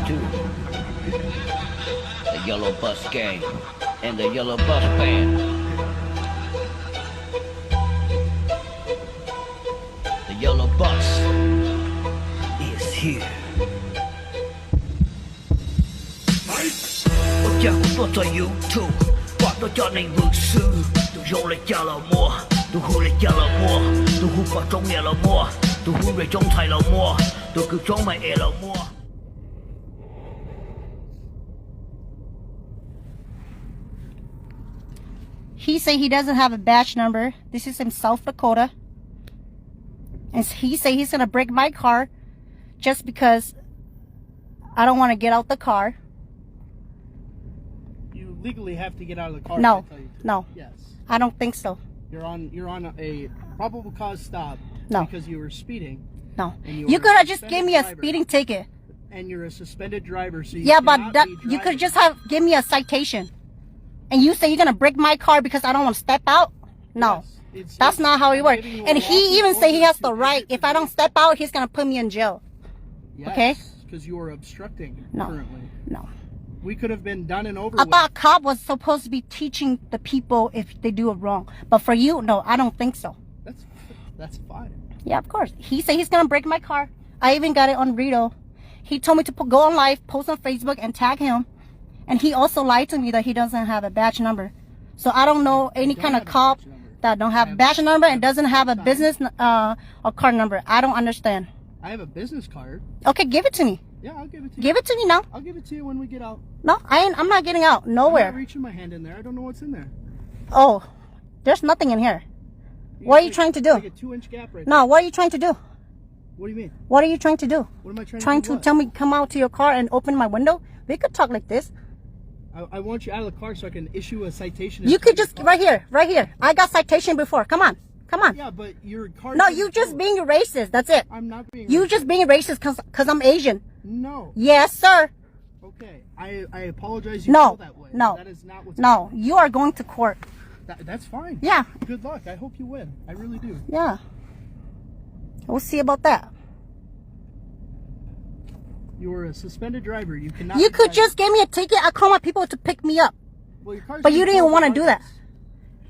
too. The Yellow Bus Gang and the Yellow Bus Band. The Yellow Bus is here. 我家伙多在 YouTube， 挂到家内无事，都用来加了魔，都胡来加了魔，都胡把中野了魔，都胡瑞中菜了魔，都叫中买野了魔。He said he doesn't have a badge number. This is in South Dakota. And he said he's going to break my car just because I don't want to get out the car. You legally have to get out of the car. No, no. Yes. I don't think so. You're on a probable cause stop because you were speeding. No. You could have just gave me a speeding ticket. And you're a suspended driver, so you yeah, but you could just have give me a citation. And you say you're gonna break my car because I don't want to step out? No, yes, that's not how it works. And he even say he has the right. If I don't step out, he's gonna put me in jail. Yes, okay? Because you are obstructing currently. No. We could have been done and over I with. thought a cop was supposed to be teaching the people if they do it wrong. But for you, no, I don't think so. That's fine. Yeah, of course. He said he's gonna break my car. I even got it on Rito. He told me to go on live, post on Facebook, and tag him. And he also lied to me that he doesn't have a badge number. So I don't know any kind of cop that don't have a badge number and doesn't have a business or card number. I don't understand. I have a business card. Okay, give it to me. Yeah, I'll give it to you. Give it to me now. I'll give it to you when we get out. No, I'm not getting out. Nowhere. I'm not reaching my hand in there. I don't know what's in there. Oh, there's nothing in here. What are you trying to do? Like a 2-inch gap right No, what are you trying to do? What do you mean? What are you trying to do? What am I trying to do? Trying to tell me come out to your car and open my window? We could talk like this. I want you out of the car so I can issue a citation. You could just right here. I got citation before. Come on. Yeah, but your car. No, you just being racist. That's it. I'm not being. You just being racist because I'm Asian. No. Yes, sir. Okay, I apologize. You feel that way. No. That is not what's No, you are going to court. That's fine. Yeah. Good luck. I hope you win. I really do. Yeah. We'll see about that. You're a suspended driver. You cannot. You could just give me a ticket. I call my people to pick me up. Well, your car's but you didn't want to do that.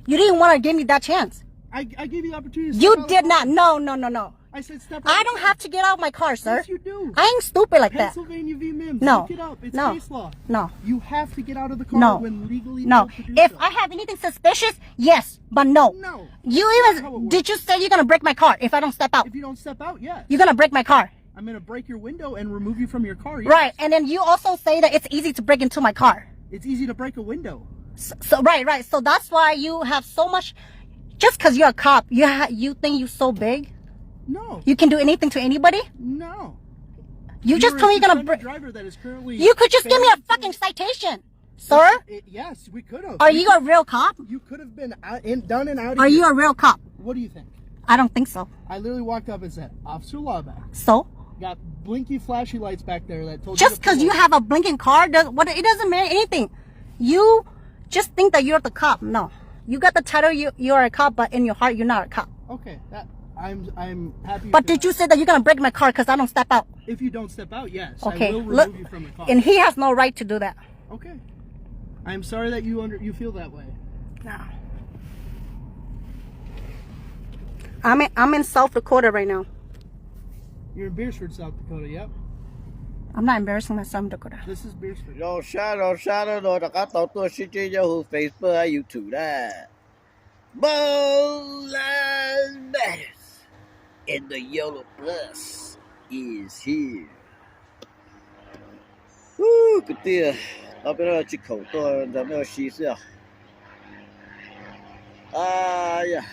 You didn't want to give me that chance. I gave you the opportunity. To you did not. No. I said step out. I don't have to get out of my car, sir. Yes, you do. I ain't stupid like Pennsylvania v. Mims. No. Look it up. It's No. case law. No. You have to get out of the car when legally No. to do If so. I have anything suspicious, yes, but no. No. You even did you say you're gonna break my car if I don't step out? If you don't step out, yes. You're gonna break my car. I'm gonna break your window and remove you from your car. Yes. Right, and then you also say that it's easy to break into my car. It's easy to break a window. So right. So that's why you have so much. Just because you're a cop, you think you're so big? No. You can do anything to anybody? No. You just told me you're gonna break. Driver that is currently. You could just give me a fucking citation, sir. Yes, we could have. Are you a real cop? You could have been done and out of Are here. you a real cop? What do you think? I don't think so. I literally walked up and said, Officer Lawback. So? Got blinky flashy lights back there that told just because you have a blinking car, it doesn't mean anything. You just think that you're the cop. No. You got the title, you're a cop, but in your heart, you're not a cop. Okay, I'm happy. But did you say that you're going to break my car because I don't step out? If you don't step out, yes. Okay. I will remove you from the car. And he has no right to do that. Okay. I'm sorry that you feel that way. No. I'm in South Dakota right now. You're in Beersford, South Dakota, yep. I'm not embarrassing myself in Dakota. This is Beersford. Yo, shadow, rồi đã có tàu tua shit trên Yahoo, Facebook, hay YouTube đó. Bold lives matters, and the yellow bus is here. Cái tia, tao biết là chiếc khẩu tôi đã mới xí xíu. Yeah.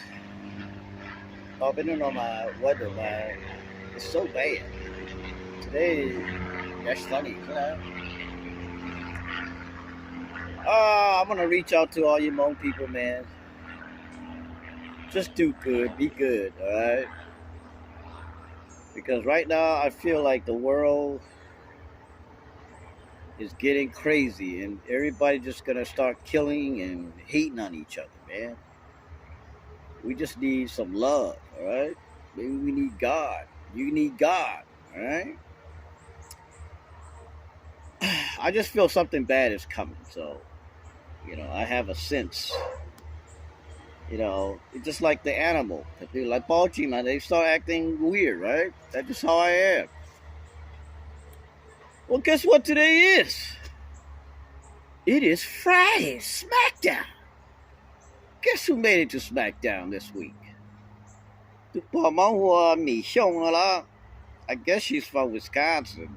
Tao biết nó mà weather mà it's so bad. Today, that's funny, you know? I'm gonna reach out to all you Hmong people, man. Just do good, be good, alright? Because right now, I feel like the world is getting crazy and everybody just gonna start killing and hating on each other, man. We just need some love, alright? Maybe we need God. You need God, alright? I just feel something bad is coming. So, I have a sense. It's just like the animal. People like Balchi, man, they start acting weird, right? That's just how I am. Well, guess what today is? It is Friday, Smackdown. Guess who made it to Smackdown this week? I guess she's from Wisconsin.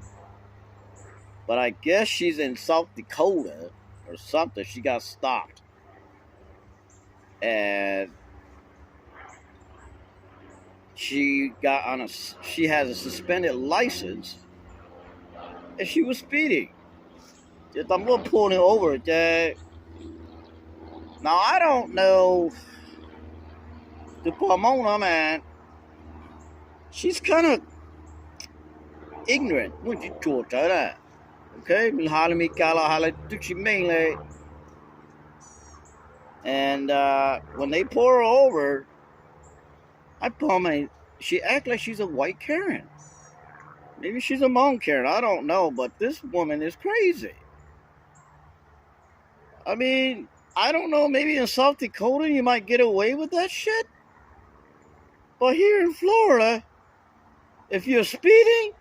But I guess she's in South Dakota or something. She got stopped. And she has a suspended license. And she was speeding. I'm going to pull her over. Now, I don't know. The Pomona, man, she's kind of ignorant. Okay? And when they pull her over, she acts like she's a white Karen. Maybe she's a Hmong Karen. I don't know. But this woman is crazy. I mean, I don't know. Maybe in South Dakota you might get away with that shit. But here in Florida, if you're speeding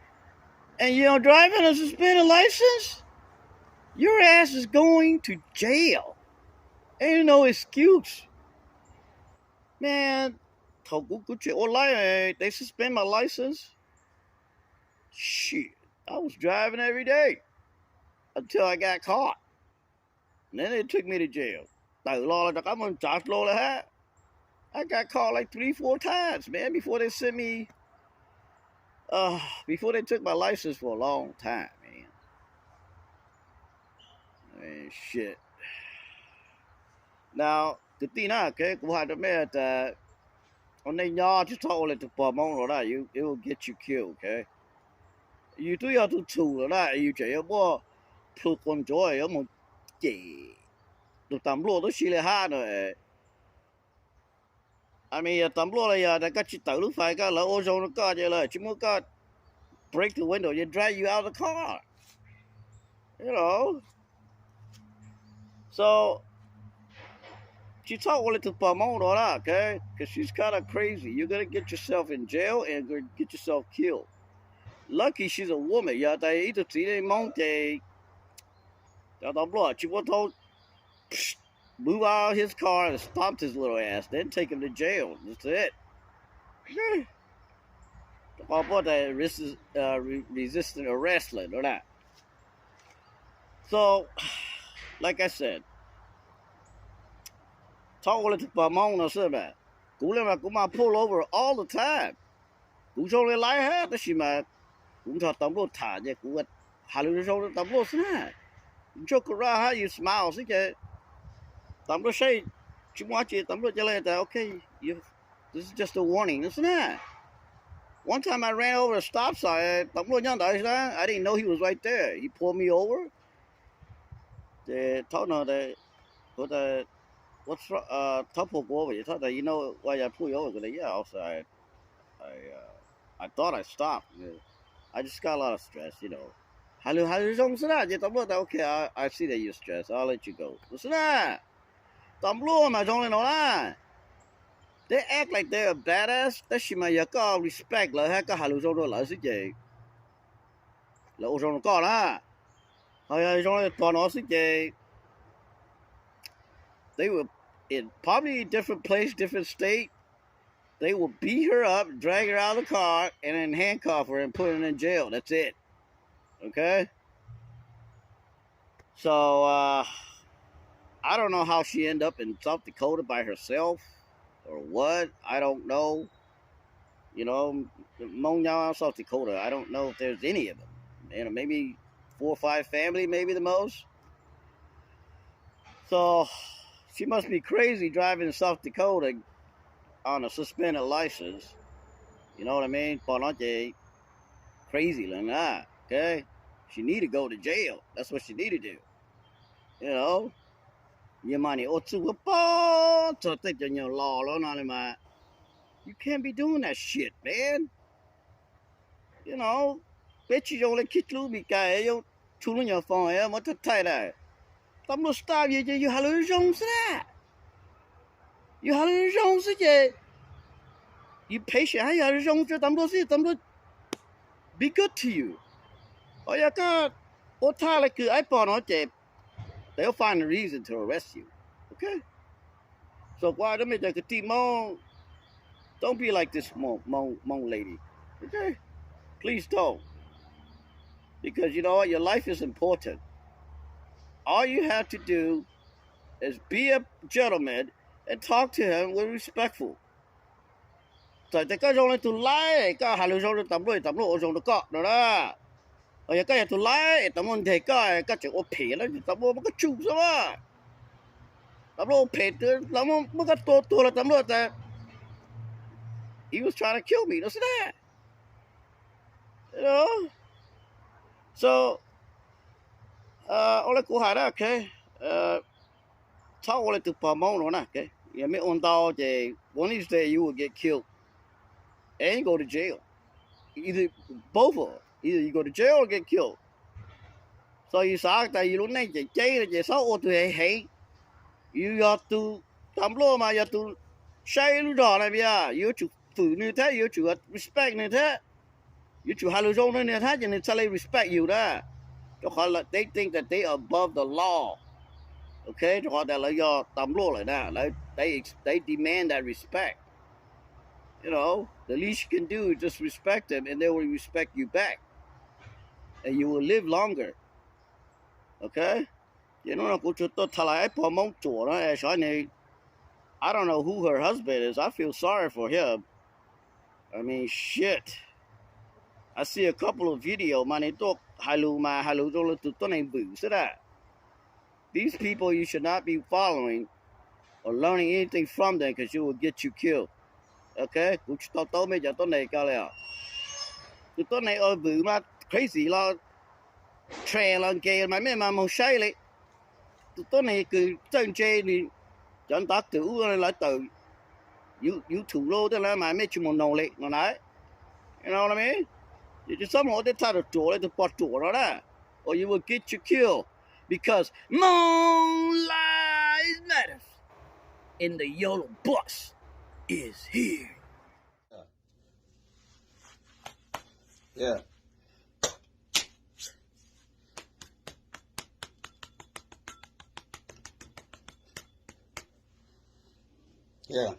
and you're driving a suspended license, your ass is going to jail. Ain't no excuse. Man, they suspend my license. Shit, I was driving every day until I got caught. And then they took me to jail. I got caught like 3-4 times, man, before they sent me, before they took my license for a long time, man. Man, shit. Now, the thing is, okay, on the yard, you talk to Pomona, it will get you killed, okay? You do your two, you jail, boy, put on joy, I'm gay. The Tamblo, the Chile hard, I mean, a Tamblo, they got you to fight, got lows on the car, you like, you got break the window, you drag you out of the car. So, she talk only to Pomona, okay? Because she's kind of crazy. You're going to get yourself in jail and get yourself killed. Lucky she's a woman. She move out of his car and stomped his little ass, then take him to jail. That's it. Resistant arrest, or that. So, like I said, talk to Pomona, said that. Pull over all the time. Who's only like her? That she might. Cũng cho tấm lô thả vậy cũng hà lưu râu tấm lô xí nè joke around how you smile xí chứ tấm lô say chúng watch it tấm lô cho lên okay this is just a warning xí nè. One time I ran over a stop sign tấm lô nhăn đấy đó I didn't know he was right there. He pulled me over. They told me that what's tough over you thought that you know why I pulled you over? Yeah, also I thought I stopped. I just got a lot of stress, Hello, okay, I see that you're stressed. I'll let you go. Listen, they act like they're a badass. That she may have respect. Like, they were in probably a different place, different state. They will beat her up, drag her out of the car, and then handcuff her and put her in jail. That's it. Okay? So, I don't know how she ended up in South Dakota by herself or what. I don't know. South Dakota, I don't know if there's any of them. Maybe 4 or 5 family, maybe the most. So, she must be crazy driving in South Dakota on a suspended license. You know what I mean? Crazy like that. Okay? She need to go to jail. That's what she need to do. Your money. You can't be doing that shit, man. Bitch, you only kick me, guy. 出了你放哎，我这太太，咱们 stop 也就还能用是的，有还能用是的，你赔钱还有用这，咱们是咱们 be good to you。哦呀个，我他那个 iPhone 哦这，they'll find a reason to arrest you. Okay. So why don't make that the mom? Don't be like this mom lady. Okay. Please don't. Because you know what, your life is important. All you have to do is be a gentleman and talk to him with respectful. So the guy only to lie, cái hà lưu sông tầm lôi ở sông nó cọ đó đó. Ở cái to lie, tầm muốn thấy cái chuyện ô phê nó tầm lôi cái chủ sao mà. Tầm lôi phê tầm lôi cái to là tầm lôi ta. He was trying to kill me, that's that. You know? So, only cô hỏi đó, okay. Talk only to promote on that, okay. You may on down, one of these days you will get killed and go to jail. Either both of them. Either you go to jail or get killed. So you say that you don't need to jail, you say, oh, to hate. You have to, tầm lôi mà you have to say lu đó này bây you have to phụ như thế, you have to respect như thế. You have to hà lưu sông như thế, cho nên they respect you đó. They think that they are above the law. Okay, cho họ là do tầm lô lại đó. They demand that respect. You know, the least you can do is just respect them, and they will respect you back, and you will live longer. Okay, you know, I don't know who her husband is. I feel sorry for him. I mean, shit. I see a couple of videos, man. They talk these people you should not be following or learning anything from them because it will get you killed. Okay? Tôi này ở vừa mà crazy là train là gay mà mấy mà mong say lại. Tôi này cứ chân chơi đi chẳng ta tự lại từ you thủ lô đó là mà mấy chú mong nông lệ nó nói. You know what I mean? You just somehow they try to do it to put đó. Or you will get you killed because Moon Lives Matters and the yellow bus is here. Yeah. Yeah.